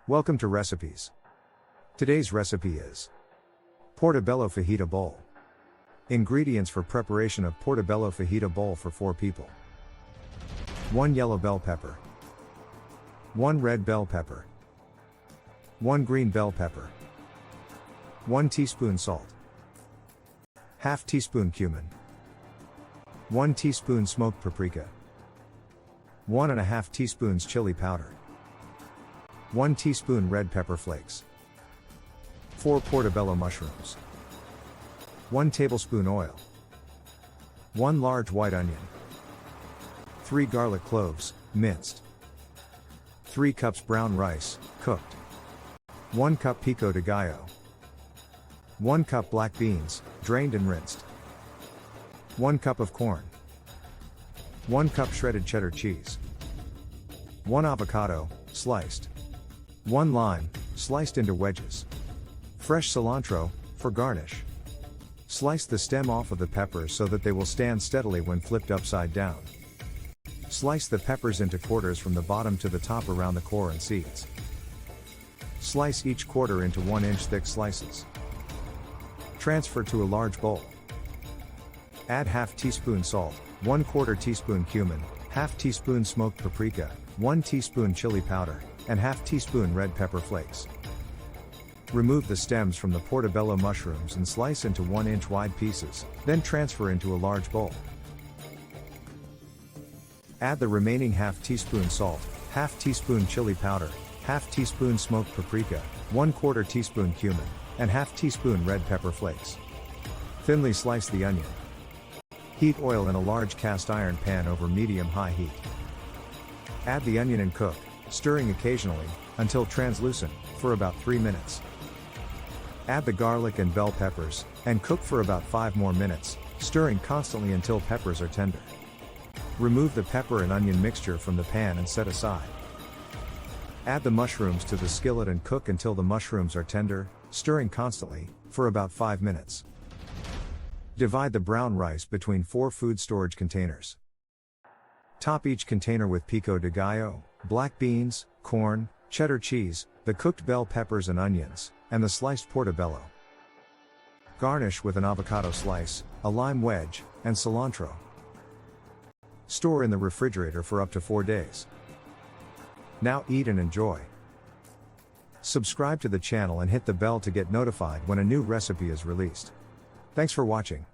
Welcome to Recipes. Today's recipe is Portobello Fajita Bowl. Ingredients for preparation of Portobello Fajita Bowl for 4 people. 1 yellow bell pepper, 1 red bell pepper, 1 green bell pepper, 1 teaspoon salt, ½ teaspoon cumin, 1 teaspoon smoked paprika, 1½ teaspoons chili powder, 1 teaspoon red pepper flakes, 4 portobello mushrooms, 1 tablespoon oil, 1 large white onion, 3 garlic cloves, minced, 3 cups brown rice, cooked, 1 cup pico de gallo, 1 cup black beans, drained and rinsed, 1 cup of corn, 1 cup shredded cheddar cheese, 1 avocado, sliced, 1 lime, sliced into wedges, fresh cilantro, for garnish. Slice the stem off of the peppers so that they will stand steadily when flipped upside down. Slice the peppers into quarters from the bottom to the top around the core and seeds. Slice each quarter into 1-inch thick slices. Transfer to a large bowl. Add ½ teaspoon salt, 1/4 teaspoon cumin, ½ teaspoon smoked paprika, 1 teaspoon chili powder, and ½ teaspoon red pepper flakes. Remove the stems from the portobello mushrooms and slice into 1-inch wide pieces, then transfer into a large bowl. Add the remaining ½ teaspoon salt, ½ teaspoon chili powder, ½ teaspoon smoked paprika, 1/4 teaspoon cumin, and ½ teaspoon red pepper flakes. Thinly slice the onion. Heat oil in a large cast iron pan over medium-high heat. Add the onion and cook, stirring occasionally, until translucent, for about 3 minutes. Add the garlic and bell peppers, and cook for about 5 more minutes, stirring constantly until peppers are tender. Remove the pepper and onion mixture from the pan and set aside. Add the mushrooms to the skillet and cook until the mushrooms are tender, stirring constantly, for about 5 minutes. Divide the brown rice between 4 food storage containers. Top each container with pico de gallo, black beans, corn, cheddar cheese, the cooked bell peppers and onions, and the sliced portobello. Garnish with an avocado slice, a lime wedge, and cilantro. Store in the refrigerator for up to 4 days. Now eat and enjoy. Subscribe to the channel and hit the bell to get notified when a new recipe is released. Thanks for watching.